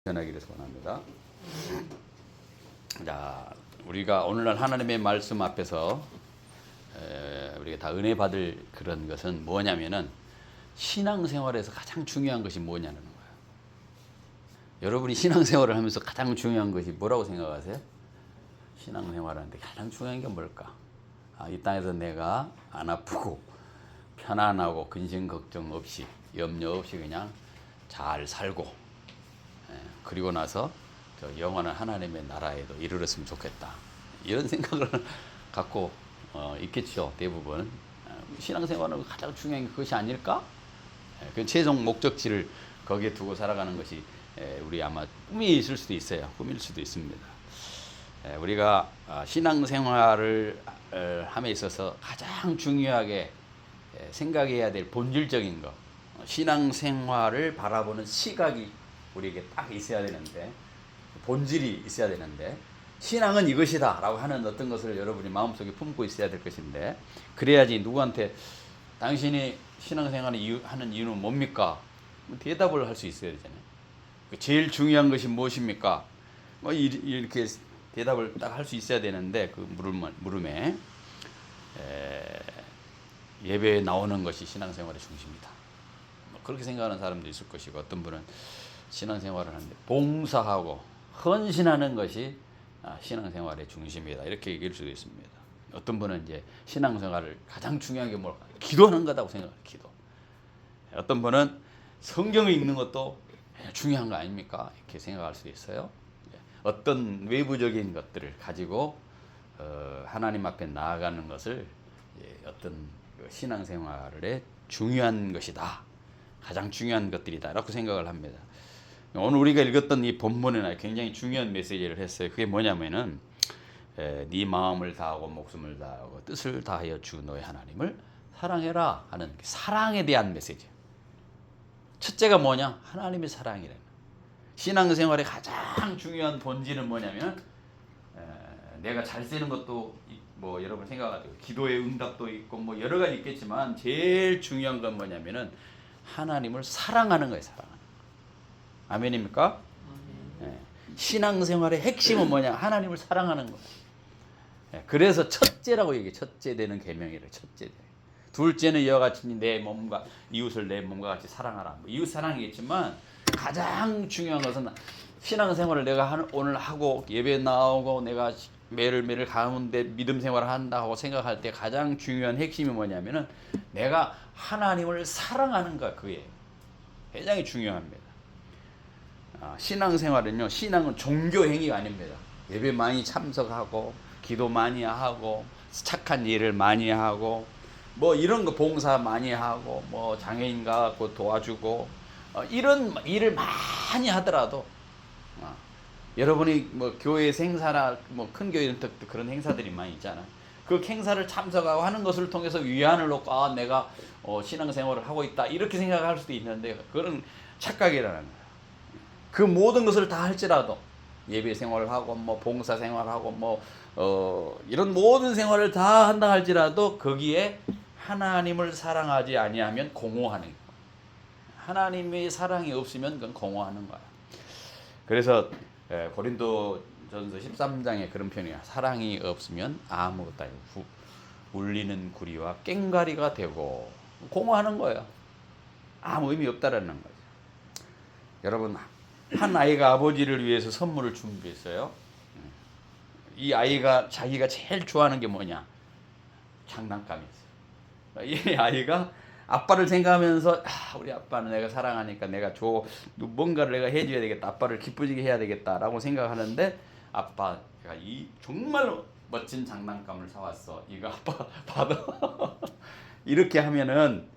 전하기를 소원합니다. 자, 우리가 오늘날 하나님의 말씀 앞에서 우리가 다 은혜 받을 그런 것은 뭐냐면은 신앙생활에서 가장 중요한 것이 뭐냐는 거예요. 여러분이 신앙생활을 하면서 가장 중요한 것이 뭐라고 생각하세요? 신앙생활하는데 가장 중요한 게 뭘까? 이 땅에서 내가 안 아프고 편안하고 근심 걱정 없이 염려 없이 그냥 잘 살고 그리고 나서 저 영원한 하나님의 나라에도 이르렀으면 좋겠다. 이런 생각을 갖고 있겠죠. 대부분. 신앙생활은 가장 중요한 게 그것이 아닐까? 그 최종 목적지를 거기에 두고 살아가는 것이 우리 아마 꿈이 있을 수도 있어요. 꿈일 수도 있습니다. 우리가 신앙생활을 함에 있어서 가장 중요하게 생각해야 될 본질적인 것, 신앙생활을 바라보는 시각이 우리에게 딱 있어야 되는데, 본질이 있어야 되는데, 신앙은 이것이다 라고 하는 어떤 것을 여러분이 마음속에 품고 있어야 될 것인데, 그래야지 누구한테 당신이 신앙생활을 하는 이유는 뭡니까? 대답을 할 수 있어야 되잖아요. 제일 중요한 것이 무엇입니까? 이렇게 대답을 딱 할 수 있어야 되는데, 그 물음에 예배에 나오는 것이 신앙생활의 중심이다. 그렇게 생각하는 사람도 있을 것이고, 어떤 분은 신앙생활을 하는데 봉사하고 헌신하는 것이 신앙생활의 중심이다. 이렇게 얘기할 수도 있습니다. 어떤 분은 이제 신앙생활을 가장 중요한 게 뭘까? 기도하는 거다고 생각해요. 기도. 어떤 분은 성경을 읽는 것도 중요한 거 아닙니까? 이렇게 생각할 수 있어요. 어떤 외부적인 것들을 가지고 하나님 앞에 나아가는 것을 어떤 신앙생활의 중요한 것이다. 가장 중요한 것들이다. 라고 생각을 합니다. 오늘 우리가 읽었던 이 본문에는 굉장히 중요한 메시지를 했어요. 그게 뭐냐면은 네 마음을 다하고 목숨을 다하고 뜻을 다하여 주 너의 하나님을 사랑해라 하는 사랑에 대한 메시지. 첫째가 뭐냐? 하나님의 사랑이라는. 신앙생활의 가장 중요한 본질은 뭐냐면 내가 잘 쓰는 것도 뭐 여러분 생각하세요. 기도의 응답도 있고 뭐 여러 가지 있겠지만 제일 중요한 건 뭐냐면은 하나님을 사랑하는 거예요. 사랑하는 거. 아멘입니까? 네. 신앙생활의 핵심은 뭐냐? 하나님을 사랑하는 거예요. 네. 그래서 첫째라고 얘기해. 첫째 되는 계명이래요. 첫째. 둘째는 이와 같이 내 몸과 이웃을 내 몸과 같이 사랑하라. 뭐 이웃 사랑이겠지만 가장 중요한 것은 신앙생활을 내가 오늘 하고 예배 나오고 내가 매일매일 가운데 믿음 생활을 한다고 생각할 때 가장 중요한 핵심이 뭐냐면은 내가 하나님을 사랑하는 것, 그게 굉장히 중요합니다. 신앙생활은요, 신앙은 종교 행위가 아닙니다. 예배 많이 참석하고 기도 많이 하고 착한 일을 많이 하고 뭐 이런 거 봉사 많이 하고 뭐 장애인 가고 도와주고 이런 일을 많이 하더라도 여러분이 뭐 교회 행사나 뭐 큰 교회는 또 그런 행사들이 많이 있잖아요. 그 행사를 참석하고 하는 것을 통해서 위안을 얻고 내가 신앙생활을 하고 있다 이렇게 생각할 수도 있는데 그런 착각이라는 거예요. 그 모든 것을 다 할지라도 예배 생활을 하고 뭐 봉사 생활하고 뭐 이런 모든 생활을 다 한다 할지라도 거기에 하나님을 사랑하지 아니하면 공허하는 거예요. 하나님의 사랑이 없으면 그건 공허하는 거예요. 그래서 고린도전서 13장에 그런 표현이야. 사랑이 없으면 아무것도 아니고 울리는 구리와 꽹과리가 되고 공허하는 거예요. 아무 의미 없다라는 거죠. 여러분, 한 아이가 아버지를 위해서 선물을 준비했어요. 이 아이가 자기가 제일 좋아하는 게 뭐냐? 장난감이었어요. 이 아이가 아빠를 생각하면서 우리 아빠는 내가 사랑하니까 내가 뭔가를 내가 해줘야 되겠다. 아빠를 기쁘게 해야 되겠다라고 생각하는데 아빠가 이 정말 멋진 장난감을 사왔어. 이거 아빠 받아. 이렇게 하면은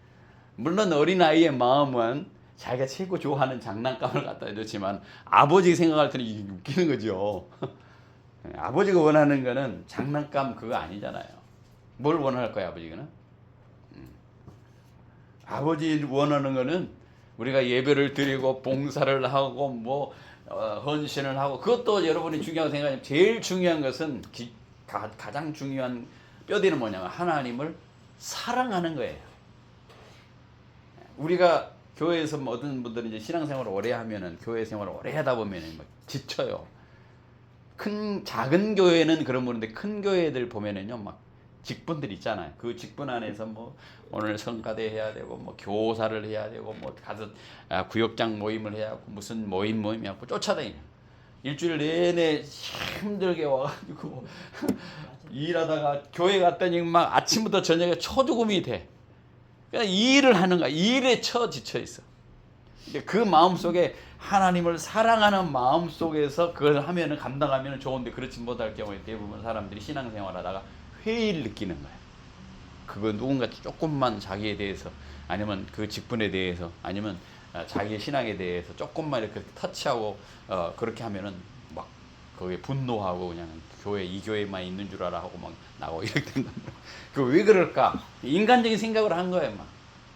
물론 어린아이의 마음은 자기가 최고 좋아하는 장난감을 갖다 줬지만 아버지가 생각할 때는 이게 웃기는 거죠. 아버지가 원하는 거는 장난감 그거 아니잖아요. 뭘 원할 거야 아버지는? 아버지 원하는 거는 우리가 예배를 드리고 봉사를 하고 뭐 헌신을 하고 그것도 여러분이 중요하다고 생각하면 제일 중요한 것은 가장 중요한 뼈대는 뭐냐면 하나님을 사랑하는 거예요. 우리가 교회에서 뭐 어떤 분들은 이제 신앙생활을 오래 하면은 교회 생활을 오래 하다 보면은 막 지쳐요. 작은 교회는 그런 건데 큰 교회들 보면은요 막 직분들 있잖아요. 그 직분 안에서 뭐 오늘 성가대 해야 되고 뭐 교사를 해야 되고 뭐 가서 구역장 모임을 해야 하고 무슨 모임이하고 쫓아다니는 일주일 내내 힘들게 와가지고 일하다가 교회 갔더니 막 아침부터 저녁에 초죽음이 돼. 그러니까 일을 하는 거야. 일에 지쳐 있어. 그 마음 속에 하나님을 사랑하는 마음 속에서 그걸 하면은 감당하면은 좋은데 그렇지 못할 경우에 대부분 사람들이 신앙생활하다가 회의를 느끼는 거야. 그거 누군가 조금만 자기에 대해서 아니면 그 직분에 대해서 아니면 자기의 신앙에 대해서 조금만 이렇게 터치하고 그렇게 하면은 막 거기에 분노하고 그냥 교회 이 교회만 있는 줄 알아 하고 막 나오고 이렇게 된 겁니다. 그 왜 그럴까? 인간적인 생각을 한 거예요, 막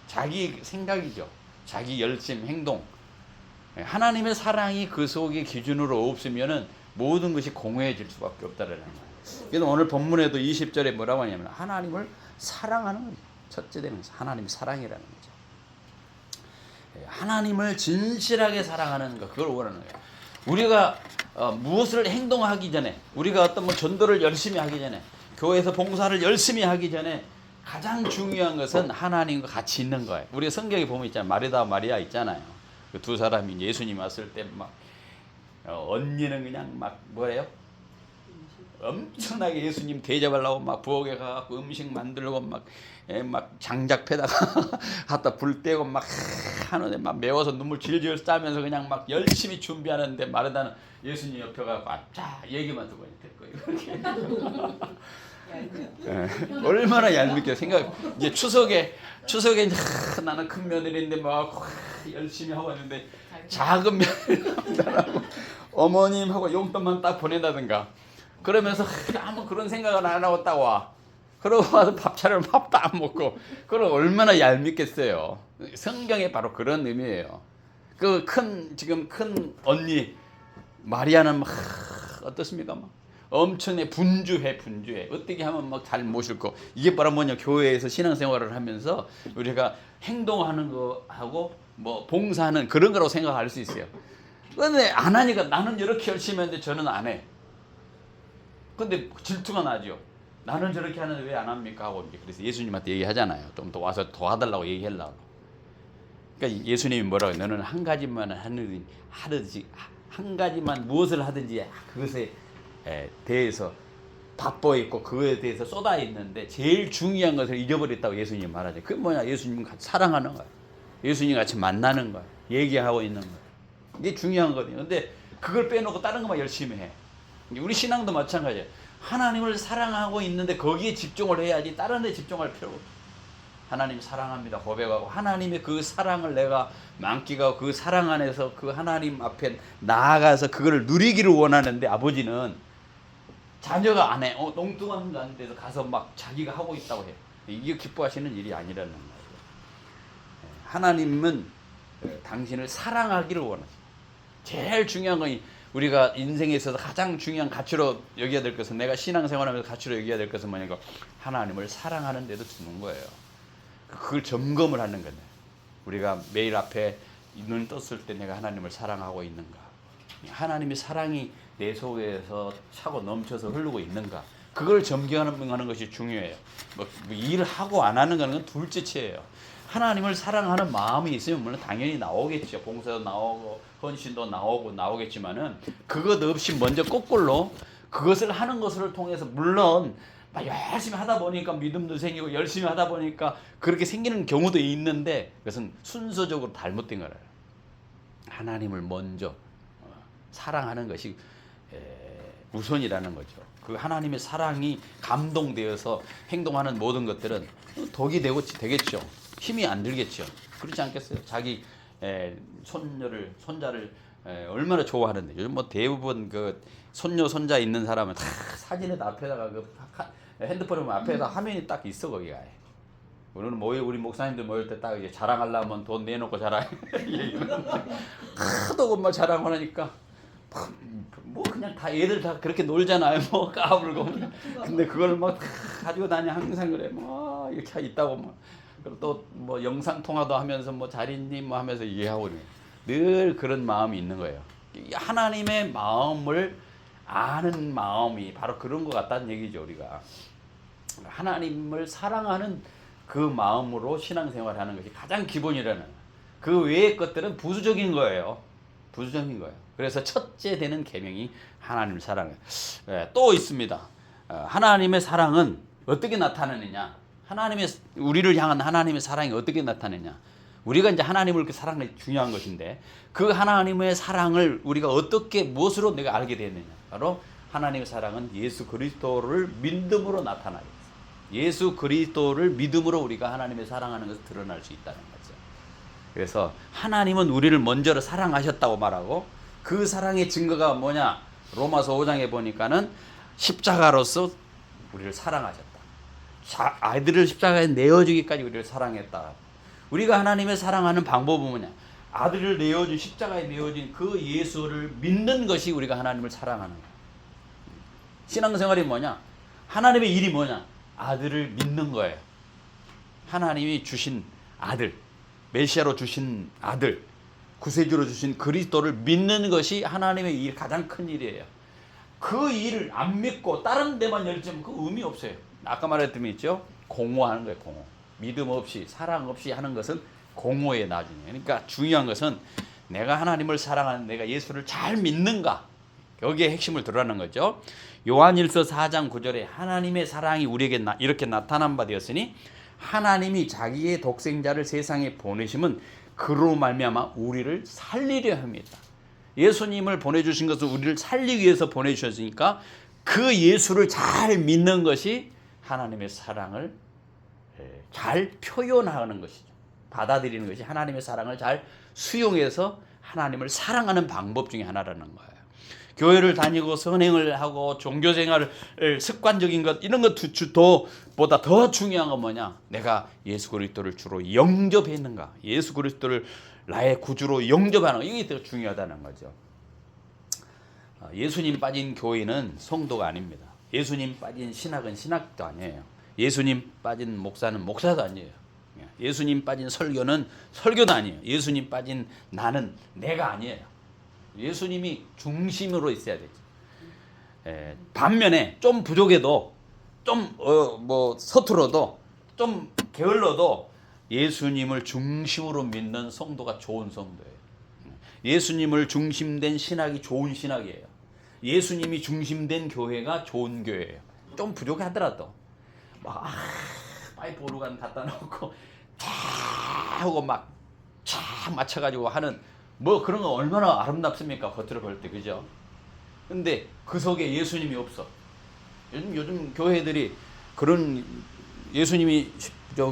자기 생각이죠. 자기 열심, 행동. 하나님의 사랑이 그 속에 기준으로 없으면은 모든 것이 공허해질 수밖에 없다라는 거예요. 그래서 오늘 본문에도 20절에 뭐라고 하냐면 하나님을 사랑하는 거죠. 첫째 되는 것은 하나님 사랑이라는 거죠. 하나님을 진실하게 사랑하는 것, 그걸 원하는 거예요. 우리가 무엇을 행동하기 전에, 우리가 어떤 뭐 전도를 열심히 하기 전에, 교회에서 봉사를 열심히 하기 전에 가장 중요한 것은 하나님과 같이 있는 거예요. 우리가 성경에 보면 있잖아요. 마르다 마리아 있잖아요. 그 두 사람이 예수님 왔을 때 막 언니는 그냥 막 뭐래요? 엄청나게 예수님 대접하려고 막 부엌에 가고 음식 만들고 막 장작 패다가 갖다 불 떼고 막 하는데 막 매워서 눈물 질질 짜면서 그냥 막 열심히 준비하는데 마르다는 예수님 옆에 가고 자 얘기만 듣고 있는 거예요. 얼마나 얄밉게 생각. 이제 추석에 나는 큰 며느리인데 막 열심히 하고 있는데 작은 며느리라고 어머님하고 용돈만 딱 보낸다든가 그러면서 아무 그런 생각을 안 하고 딱 와. 그러고 와서 밥 차려면 밥도 안 먹고 그럼 얼마나 얄밉겠어요. 성경에 바로 그런 의미예요. 그 지금 큰 언니 마리아는 막 어떻습니까? 막 엄청나게 분주해. 어떻게 하면 막 잘 모실 거. 이게 바로 뭐냐, 교회에서 신앙생활을 하면서 우리가 행동하는 거 하고 뭐 봉사하는 그런 거라고 생각할 수 있어요. 그런데 안 하니까 나는 이렇게 열심히 하는데 저는 안 해. 근데 질투가 나죠. 나는 저렇게 하는데 왜 안 합니까? 하고 이제 그래서 예수님한테 얘기하잖아요. 좀 더 와서 도와달라고 얘기하려고. 그러니까 예수님이 뭐라고 해요? 너는 한 가지만 하든지 한 가지만 무엇을 하든지 그것에 대해서 바빠 있고 그거에 대해서 쏟아 있는데 제일 중요한 것을 잃어버렸다고 예수님이 말하죠. 그게 뭐냐? 예수님 같이 사랑하는 거야. 예수님 같이 만나는 거야. 얘기하고 있는 거야. 이게 중요한 거거든요. 근데 그걸 빼놓고 다른 것만 열심히 해. 우리 신앙도 마찬가지예요. 하나님을 사랑하고 있는데 거기에 집중을 해야지 다른 데 집중할 필요가 없어. 하나님 사랑합니다 고백하고 하나님의 그 사랑을 내가 만끽하고 그 사랑 안에서 그 하나님 앞에 나아가서 그거를 누리기를 원하는데 아버지는 자녀가 안 해. 엉뚱한 데서 가서 막 자기가 하고 있다고 해. 이게 기뻐하시는 일이 아니라는 거예요. 하나님은 당신을 사랑하기를 원하세요. 제일 중요한 건 우리가 인생에 있어서 가장 중요한 가치로 여겨야 될 것은, 내가 신앙생활하면서 가치로 여겨야 될 것은 뭐냐면 하나님을 사랑하는 데도 두는 거예요. 그걸 점검을 하는 거예요. 우리가 매일 앞에 눈 떴을 때 내가 하나님을 사랑하고 있는가, 하나님의 사랑이 내 속에서 차고 넘쳐서 흐르고 있는가, 그걸 점검하는 것이 중요해요. 뭐 일을 하고 안 하는 건 둘째치예요. 하나님을 사랑하는 마음이 있으면 물론 당연히 나오겠죠. 봉사도 나오고 헌신도 나오겠지만은 그것 없이 먼저 거꾸로 그것을 하는 것을 통해서 물론 막 열심히 하다 보니까 믿음도 생기고 열심히 하다 보니까 그렇게 생기는 경우도 있는데 그것은 순서적으로 잘못된 거예요. 하나님을 먼저 사랑하는 것이 우선이라는 거죠. 그 하나님의 사랑이 감동되어서 행동하는 모든 것들은 덕이 되겠죠. 힘이 안 들겠죠. 그렇지 않겠어요? 자기 손자를 얼마나 좋아하는데, 요즘 뭐 대부분 그 손녀 손자 있는 사람은 다 사진에다 앞에다가 그 핸드폰 앞에다 화면이 딱 있어. 거기가 우리는 우리 목사님들 모일 때 딱 이제 자랑하려면 돈 내놓고 자랑 하도 정말 자랑을 하니까 뭐 그냥 다 애들 다 그렇게 놀잖아요. 뭐 까불고. 근데 그걸 막 가지고 다니 항상 그래. 뭐 이렇게 있다고 막 그리고 또 뭐 영상 통화도 하면서 뭐 잘 있니 뭐 하면서 얘기하고 늘 그런 마음이 있는 거예요. 하나님의 마음을 아는 마음이 바로 그런 것 같다는 얘기죠. 우리가 하나님을 사랑하는 그 마음으로 신앙생활을 하는 것이 가장 기본이라는, 그 외의 것들은 부수적인 거예요. 부수적인 거예요. 그래서 첫째 되는 계명이 하나님을 사랑해요. 또 있습니다. 하나님의 사랑은 어떻게 나타나느냐? 우리를 향한 하나님의 사랑이 어떻게 나타나느냐? 우리가 이제 하나님을 그렇게 사랑하는 게 중요한 것인데, 그 하나님의 사랑을 우리가 어떻게, 무엇으로 내가 알게 되느냐? 바로 하나님의 사랑은 예수 그리스도를 믿음으로 나타나요. 예수 그리스도를 믿음으로 우리가 하나님의 사랑하는 것을 드러날 수 있다는 거죠. 그래서 하나님은 우리를 먼저 사랑하셨다고 말하고, 그 사랑의 증거가 뭐냐? 로마서 5장에 보니까는 십자가로서 우리를 사랑하셨다. 아이들을 십자가에 내어주기까지 우리를 사랑했다. 우리가 하나님의 사랑하는 방법은 뭐냐? 아들을 내어준, 십자가에 내어준 그 예수를 믿는 것이 우리가 하나님을 사랑하는 거야. 신앙생활이 뭐냐? 하나님의 일이 뭐냐? 아들을 믿는 거예요. 하나님이 주신 아들, 메시아로 주신 아들, 구세주로 주신 그리스도를 믿는 것이 하나님의 일, 가장 큰 일이에요. 그 일을 안 믿고 다른 데만 열지면 그 의미 없어요. 아까 말했던 게 있죠? 공허하는 거예요. 공허. 믿음 없이, 사랑 없이 하는 것은 공허에 나중에. 그러니까 중요한 것은 내가 하나님을 사랑하는, 내가 예수를 잘 믿는가, 여기에 핵심을 드러내는 거죠. 요한일서 4장 9절에 하나님의 사랑이 우리에게 이렇게 나타난 바 되었으니 하나님이 자기의 독생자를 세상에 보내심은 그로 말미암아 우리를 살리려 합니다. 예수님을 보내주신 것은 우리를 살리기 위해서 보내주셨으니까 그 예수를 잘 믿는 것이 하나님의 사랑을 잘 표현하는 것이죠. 받아들이는 것이 하나님의 사랑을 잘 수용해서 하나님을 사랑하는 방법 중에 하나라는 거예요. 교회를 다니고 선행을 하고 종교생활을 습관적인 것, 이런 것보다 더 중요한 건 뭐냐? 내가 예수 그리스도를 주로 영접했는가? 예수 그리스도를 나의 구주로 영접하는 거, 이게 더 중요하다는 거죠. 예수님 빠진 교회는 성도가 아닙니다. 예수님 빠진 신학은 신학도 아니에요. 예수님 빠진 목사는 목사도 아니에요. 예수님 빠진 설교는 설교도 아니에요. 예수님 빠진 나는 내가 아니에요. 예수님이 중심으로 있어야 되죠. 반면에 좀 부족해도, 좀 서툴어도, 좀 게을러도 예수님을 중심으로 믿는 성도가 좋은 성도예요. 예수님을 중심된 신학이 좋은 신학이에요. 예수님이 중심된 교회가 좋은 교회예요. 좀 부족하더라도 막 파이프 오르간 갖다 놓고 쫙 하고 막 쫙 맞춰가지고 하는 뭐 그런 거 얼마나 아름답습니까? 겉으로 볼 때, 그죠? 근데 그 속에 예수님이 없어. 요즘 교회들이 그런, 예수님이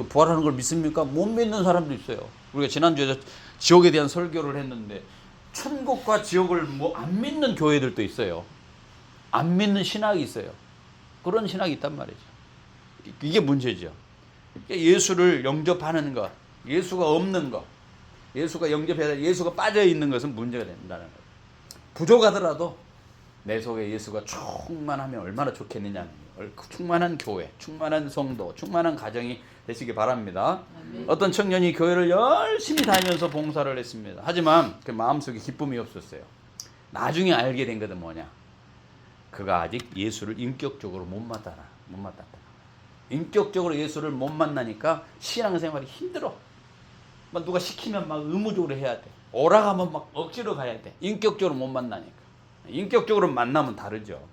부활하는 걸 믿습니까? 못 믿는 사람도 있어요. 우리가 지난주에 지옥에 대한 설교를 했는데 천국과 지옥을 뭐 안 믿는 교회들도 있어요. 안 믿는 신학이 있어요. 그런 신학이 있단 말이죠. 이게 문제죠. 예수를 영접하는 것, 예수가 없는 것, 예수가 영접해야 돼, 예수가 빠져 있는 것은 문제가 된다는 거예요. 부족하더라도 내 속에 예수가 충만하면 얼마나 좋겠느냐. 충만한 교회, 충만한 성도, 충만한 가정이 되시기 바랍니다. 어떤 청년이 교회를 열심히 다니면서 봉사를 했습니다. 하지만 그 마음속에 기쁨이 없었어요. 나중에 알게 된 것은 뭐냐? 그가 아직 예수를 인격적으로 못 만났다. 인격적으로 예수를 못 만나니까 신앙생활이 힘들어. 막 누가 시키면 막 의무적으로 해야 돼. 오라가면 막 억지로 가야 돼. 인격적으로 못 만나니까. 인격적으로 만나면 다르죠.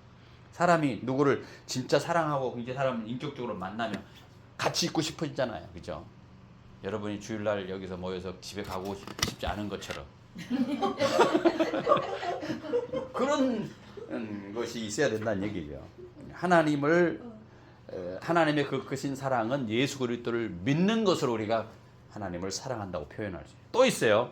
사람이 누구를 진짜 사랑하고 이제 사람을 인격적으로 만나면 같이 있고 싶어지잖아요. 그죠? 여러분이 주일날 여기서 모여서 집에 가고 싶지 않은 것처럼 그런 것이 있어야 된다는 얘기죠. 하나님의 그 크신 사랑은 예수 그리스도를 믿는 것으로 우리가 하나님을 사랑한다고 표현할 수 있어요. 또 있어요.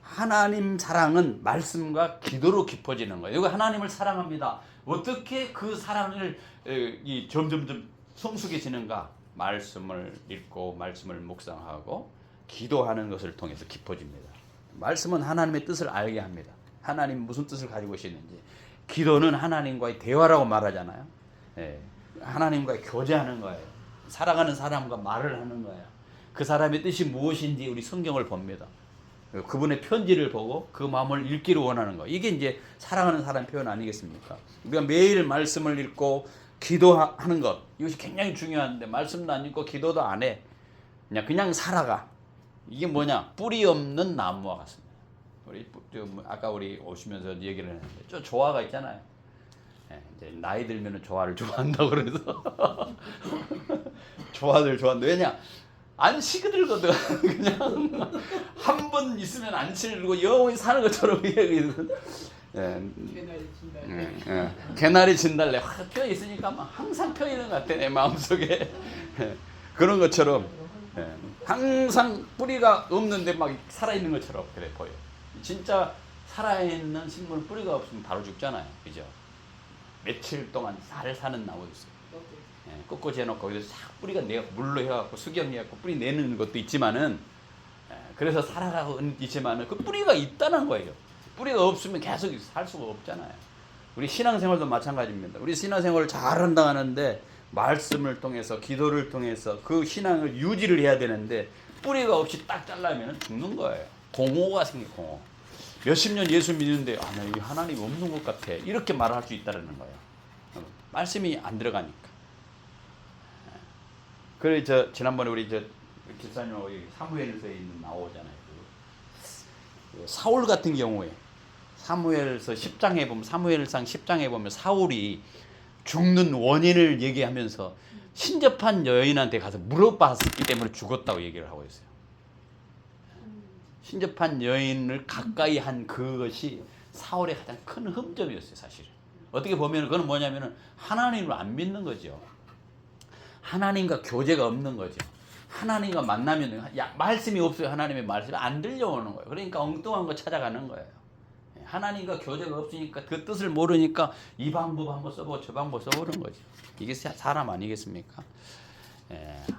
하나님 사랑은 말씀과 기도로 깊어지는 거예요. 이거 하나님을 사랑합니다. 어떻게 그 사랑을 점점점 성숙해지는가? 말씀을 읽고 말씀을 묵상하고 기도하는 것을 통해서 깊어집니다. 말씀은 하나님의 뜻을 알게 합니다. 하나님 무슨 뜻을 가지고 계시는지. 기도는 하나님과의 대화라고 말하잖아요. 하나님과의 교제하는 거예요. 사랑하는 사람과 말을 하는 거예요. 그 사람의 뜻이 무엇인지 우리 성경을 봅니다. 그분의 편지를 보고 그 마음을 읽기를 원하는 거. 이게 이제 사랑하는 사람 표현 아니겠습니까? 우리가 매일 말씀을 읽고 기도하는 것. 이것이 굉장히 중요한데 말씀도 안 읽고 기도도 안 해. 그냥 살아가. 이게 뭐냐? 뿌리 없는 나무와 같습니다. 아까 우리 오시면서 얘기를 했는데 저 조화가 있잖아요. 이제 나이 들면은 조화를 좋아한다고 그래서 조화를 좋아한다. 왜냐? 안 시들거든. 그냥 한 번 있으면 안 시들고 영원히 사는 것처럼 개나리 진달래 확 펴 있으니까 항상 펴 있는 것 같아 내 마음속에. 그런 것처럼 항상 뿌리가 없는데 막 살아있는 것처럼 그래 보여. 진짜 살아있는 식물 뿌리가 없으면 바로 죽잖아요. 그죠? 며칠 동안 잘 사는 나무도 있어요. 꺾어져 놓고 거기서 싹 뿌리가 내가 물로 해갖고 수경해갖고 뿌리 내는 것도 있지만은, 그래서 살아가고 있지만은 그 뿌리가 있다는 거예요. 뿌리가 없으면 계속 살 수가 없잖아요. 우리 신앙생활도 마찬가지입니다. 우리 신앙생활을 잘한다 하는데 말씀을 통해서 기도를 통해서 그 신앙을 유지를 해야 되는데 뿌리가 없이 딱 잘라면 죽는 거예요. 공허가 생겨. 공허. 몇십 년 예수 믿는데 나 여기 하나님 없는 것 같아. 이렇게 말할 수 있다는 거예요. 말씀이 안 들어가니까. 그래 지난번에 우리 기사님하고 사무엘서에 있는 나오잖아요. 사울 같은 경우에 사무엘서 10장에 보면 사무엘상 10장에 보면 사울이 죽는 원인을 얘기하면서 신접한 여인한테 가서 물어봤기 때문에 죽었다고 얘기를 하고 있어요. 신접한 여인을 가까이 한 그것이 사울의 가장 큰 흠점이었어요, 사실은. 어떻게 보면 그건 뭐냐면은 하나님을 안 믿는 거죠. 하나님과 교제가 없는 거죠. 하나님과 만나면 말씀이 없어요. 하나님의 말씀이 안 들려오는 거예요. 그러니까 엉뚱한 거 찾아가는 거예요. 하나님과 교제가 없으니까 그 뜻을 모르니까 이 방법 한번 써보고 저 방법 써보는 거죠. 이게 사람 아니겠습니까?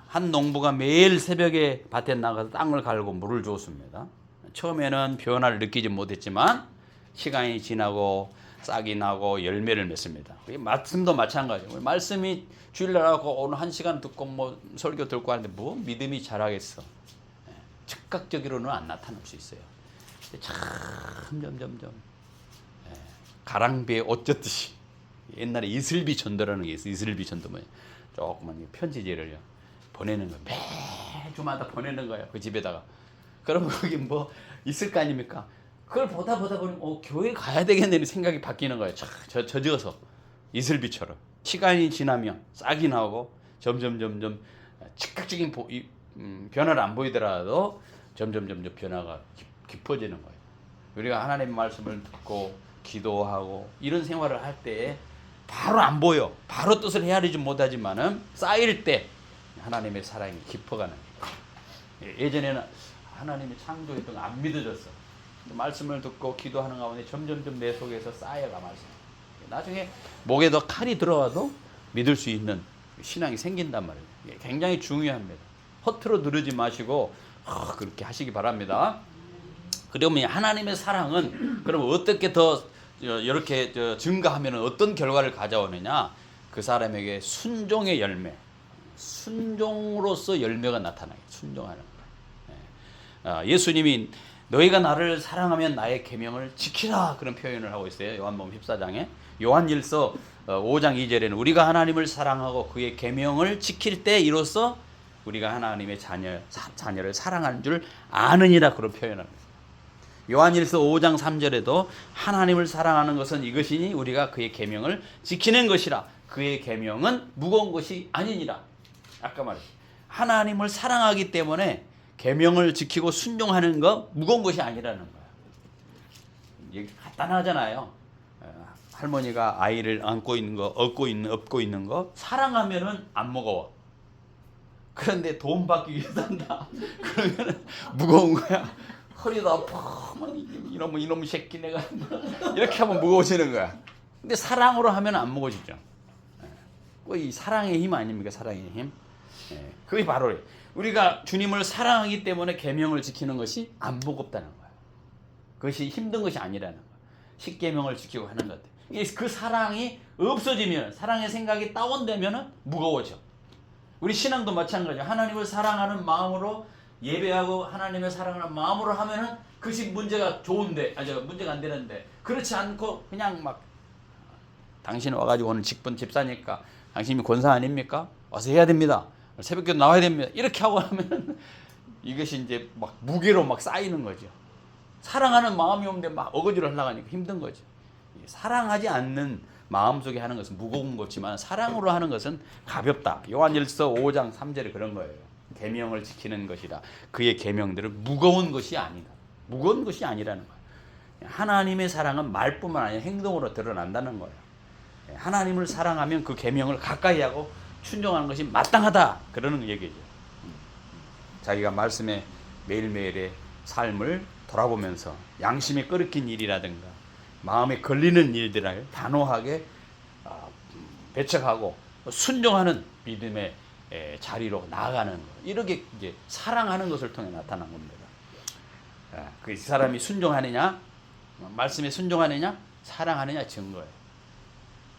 한 농부가 매일 새벽에 밭에 나가서 땅을 갈고 물을 주었습니다. 처음에는 변화를 느끼지 못했지만 시간이 지나고 싹이 나고 열매를 맺습니다. 말씀도 마찬가지예요. 말씀이 주일날 하고 오늘 1시간 듣고 뭐 설교 듣고 하는데 뭐 믿음이 자라겠어. 즉각적으로는 안 나타날 수 있어요. 점점 가랑비에 옷 젖듯이 옛날에 이슬비 전도라는 게 있어요. 이슬비 전도 뭐예요? 조그만 편지지를요 보내는 거예요. 매주마다 보내는 거예요. 그 집에다가. 그러면 거기 뭐 있을 거 아닙니까? 그걸 보다 보면 교회 가야 되겠네 생각이 바뀌는 거예요. 젖어서 이슬비처럼. 시간이 지나면 싹이 나오고 점점 즉각적인 변화를 안 보이더라도 점점 변화가 깊어지는 거예요. 우리가 하나님의 말씀을 듣고 기도하고 이런 생활을 할 때 바로 안 보여. 바로 뜻을 헤아리지 못하지만은 쌓일 때 하나님의 사랑이 깊어가는 거예요. 예전에는 하나님이 창조했던 거 안 믿어졌어. 말씀을 듣고 기도하는 가운데 점점 내 속에서 쌓여가 말씀. 나중에 목에도 칼이 들어와도 믿을 수 있는 신앙이 생긴단 말이에요. 굉장히 중요합니다. 허투루 누르지 마시고 그렇게 하시기 바랍니다. 그러면 하나님의 사랑은 그럼 어떻게 더 이렇게 증가하면 어떤 결과를 가져오느냐? 그 사람에게 순종의 열매, 순종으로서 열매가 나타나요. 순종하는 거예요. 예수님이 너희가 나를 사랑하면 나의 계명을 지키라 그런 표현을 하고 있어요. 요한복음 14장에. 요한일서 5장 2절에는 우리가 하나님을 사랑하고 그의 계명을 지킬 때 이로써 우리가 하나님의 자녀를 사랑하는 줄 아느니라 그런 표현합니다. 요한일서 5장 3절에도 하나님을 사랑하는 것은 이것이니 우리가 그의 계명을 지키는 것이라. 그의 계명은 무거운 것이 아니니라. 아까 말했죠. 하나님을 사랑하기 때문에 계명을 지키고 순종하는 거 무거운 것이 아니라는 거예요. 이게 간단하잖아요. 할머니가 아이를 업고 있는 거 사랑하면은 안 무거워. 그런데 돈 받기 위해서 한다. 그러면 무거운 거야. 허리도 아파. 이놈 새끼 내가 이렇게 하면 무거워지는 거야. 근데 사랑으로 하면 안 무거워지죠. 이 사랑의 힘 아닙니까? 사랑의 힘. 그게 바로 우리가 주님을 사랑하기 때문에 계명을 지키는 것이 안 무겁다는 거예요. 그것이 힘든 것이 아니라는 거예요. 십계명을 지키고 하는 것. 그 사랑이 없어지면, 사랑의 생각이 다운되면 무거워져. 우리 신앙도 마찬가지예요. 하나님을 사랑하는 마음으로 예배하고 하나님을 사랑하는 마음으로 하면은 그것이 문제가 좋은데, 문제가 안 되는데, 그렇지 않고 그냥 막 당신 와가지고 오늘 직분 집사니까 당신이 권사 아닙니까? 와서 해야 됩니다. 새벽기도 나와야 됩니다. 이렇게 하고 하면 이것이 이제 막 무게로 막 쌓이는 거죠. 사랑하는 마음이 없는데 막 어거지로 하려고 하니까 힘든 거죠. 사랑하지 않는 마음속에 하는 것은 무거운 것이지만 사랑으로 하는 것은 가볍다. 요한일서 5장 3절에 그런 거예요. 계명을 지키는 것이라. 그의 계명들은 무거운 것이 아니다. 무거운 것이 아니라는 거예요. 하나님의 사랑은 말뿐만 아니라 행동으로 드러난다는 거예요. 하나님을 사랑하면 그 계명을 가까이 하고 순종하는 것이 마땅하다. 그러는 얘기죠. 자기가 말씀에 매일매일의 삶을 돌아보면서 양심에 끓이킨 일이라든가 마음에 걸리는 일들을 단호하게 배척하고 순종하는 믿음의 자리로 나아가는 것. 이렇게 이제 사랑하는 것을 통해 나타난 겁니다. 그 사람이 순종하느냐, 말씀에 순종하느냐, 사랑하느냐 증거예요.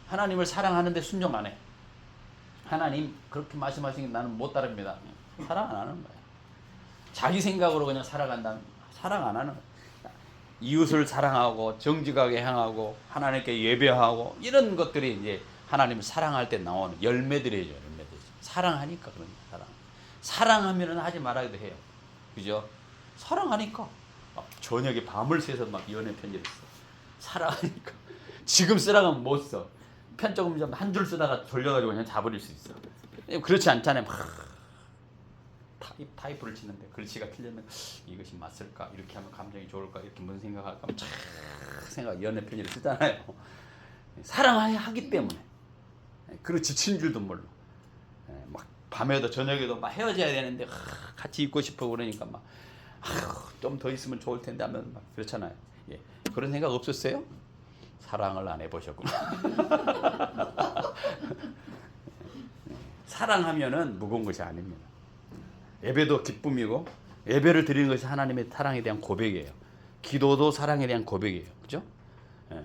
하나님을 사랑하는데 순종 안 해. 하나님 그렇게 말씀하신 게 나는 못 따릅니다. 사랑 안 하는 거예요. 자기 생각으로 그냥 살아간다면 사랑 안 하는 거예요. 이웃을 사랑하고 정직하게 행하고 하나님께 예배하고 이런 것들이 이제 하나님을 사랑할 때 나오는 열매들이죠. 열매들이죠. 사랑하니까 그런 사랑. 사랑하면은 하지 말아도 해요. 그죠? 사랑하니까 막 저녁에 밤을 새서 막 연애 편지를 써. 사랑하니까. 지금 쓰라고 하면 못 써. 편 조금 좀 한 줄 쓰다가 돌려가지고 그냥 자버릴 수 있어. 그렇지 않잖아요. 막 타이프를 치는데 글씨가 틀렸는데 이것이 맞을까? 이렇게 하면 감정이 좋을까? 이렇게 무슨 생각할까? 쫙 생각 연애 편지를 쓰잖아요. 사랑하기 때문에. 그리고 지친 줄도 몰라. 막 밤에도 저녁에도 막 헤어져야 되는데 같이 있고 싶어 그러니까 막 좀 더 있으면 좋을 텐데 하면 막 그렇잖아요. 예. 그런 생각 없었어요? 사랑을 안 해보셨구나. 사랑하면은 무거운 것이 아닙니다. 예배도 기쁨이고 예배를 드리는 것이 하나님의 사랑에 대한 고백이에요. 기도도 사랑에 대한 고백이에요. 그죠?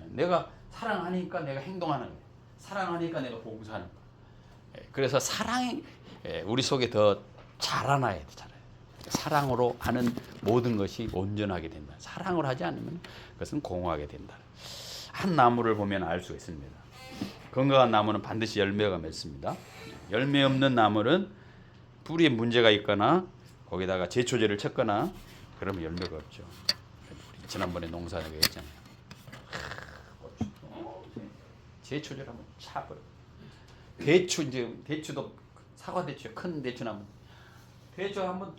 내가 사랑하니까 내가 행동하는 거예요. 사랑하니까 내가 봉사하는 거예요. 그래서 사랑이 우리 속에 더 자라나야 돼. 자라요. 사랑으로 하는 모든 것이 온전하게 된다. 사랑을 하지 않으면 그것은 공허하게 된다. 한 나무를 보면 알 수가 있습니다. 건강한 나무는 반드시 열매가 맺습니다. 열매 없는 나무는 뿌리에 문제가 있거나 거기다가 제초제를 쳤거나 그러면 열매가 없죠. 우리 지난번에 농사하게 했잖아요. 제초제를 한번 차버려. 대추도 사과 대추 큰 대추나무. 대추 한번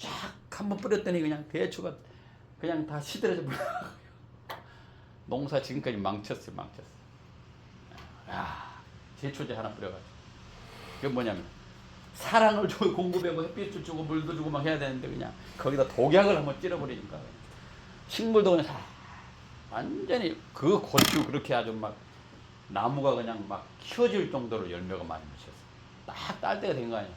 한번 뿌렸더니 그냥 대추가 그냥 다 시들어져 버려. 농사 지금까지 망쳤어요. 야, 제초제 하나 뿌려가지고. 그게 뭐냐면 사랑을 주고 공급하고 햇빛을 주고 물도 주고 막 해야 되는데 그냥 거기다 독약을 한번 찌러버리니까 식물도 그냥 완전히 그 고추 그렇게 아주 막 나무가 그냥 막 키워질 정도로 열매가 많이 맺혔어. 딱 딸 때가 된 거 아니야.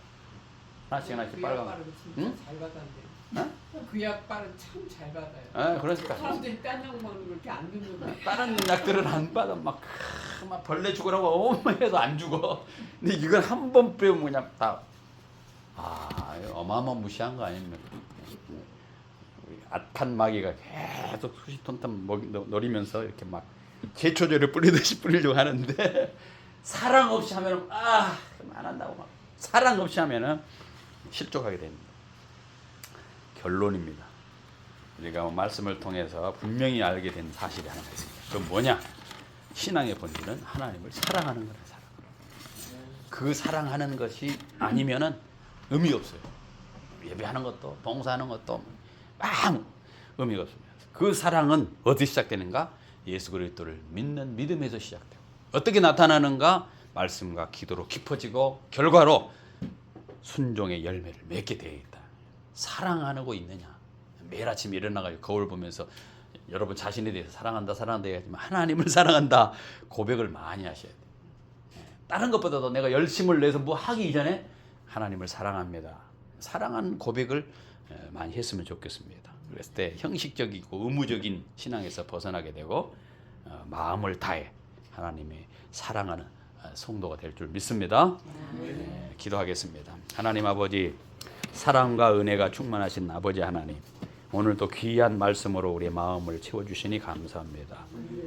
하나씩 빨간. 응? 잘 받았는데. 어? 그 약발은 참 잘 받아요. 그러니까. 사람들이 딴 약 먹는 거 그렇게 안 듣는 다른 약들은 안 받아. 막 벌레 죽으라고 해도 안 죽어. 근데 이건 한 번 뿌리면 그냥 다. 어마어마무시한 거 아닙니까? 악한 마귀가 계속 수시톤톤 노리면서 이렇게 막 제초제를 뿌리듯이 뿌리려고 하는데 사랑 없이 하면은 안 한다고 막 사랑 없이 하면은 실족하게 됩니다. 결론입니다. 우리가 말씀을 통해서 분명히 알게 된 사실이 하나 있습니다. 그건 뭐냐? 신앙의 본질은 하나님을 사랑하는 거라. 그 사랑하는 것이 아니면은 의미 없어요. 예배하는 것도 봉사하는 것도 아무 의미가 없습니다. 그 사랑은 어디 시작되는가? 예수 그리스도를 믿는 믿음에서 시작되고 어떻게 나타나는가? 말씀과 기도로 깊어지고 결과로 순종의 열매를 맺게 되어 있다. 사랑하고 있느냐? 매일 아침 일어나가지고 거울 보면서 여러분 자신에 대해서 사랑한다 해야지만 하나님을 사랑한다 고백을 많이 하셔야 돼요. 다른 것보다도 내가 열심을 내서 뭐 하기 이전에 하나님을 사랑합니다. 사랑하는 고백을 많이 했으면 좋겠습니다. 그랬을 때 형식적이고 의무적인 신앙에서 벗어나게 되고 마음을 다해 하나님의 사랑하는 성도가 될 줄 믿습니다. 네, 기도하겠습니다. 하나님 아버지, 사랑과 은혜가 충만하신 아버지 하나님, 오늘도 귀한 말씀으로 우리의 마음을 채워주시니 감사합니다.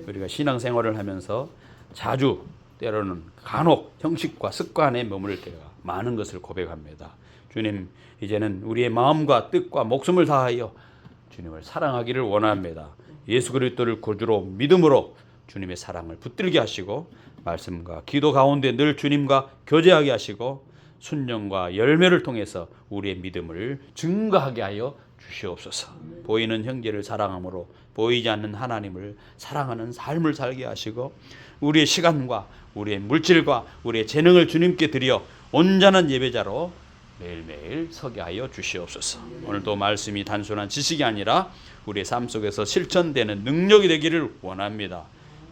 우리가 신앙생활을 하면서 자주 때로는 간혹 형식과 습관에 머무를 때가 많은 것을 고백합니다. 주님, 이제는 우리의 마음과 뜻과 목숨을 다하여 주님을 사랑하기를 원합니다. 예수 그리스도를 구주로 믿음으로 주님의 사랑을 붙들게 하시고 말씀과 기도 가운데 늘 주님과 교제하게 하시고 순종과 열매를 통해서 우리의 믿음을 증거하게 하여 주시옵소서. 보이는 형제를 사랑함으로 보이지 않는 하나님을 사랑하는 삶을 살게 하시고 우리의 시간과 우리의 물질과 우리의 재능을 주님께 드려 온전한 예배자로 매일매일 서게 하여 주시옵소서. 오늘도 말씀이 단순한 지식이 아니라 우리의 삶 속에서 실천되는 능력이 되기를 원합니다.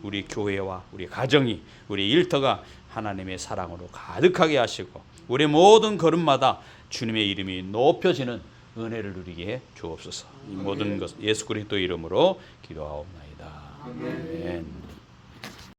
우리 교회와 우리 가정이, 우리 일터가 하나님의 사랑으로 가득하게 하시고 우리 모든 걸음마다 주님의 이름이 높여지는 은혜를 누리게 해 주옵소서. 이 모든 것 예수 그리스도 이름으로 기도하옵나이다. 아멘.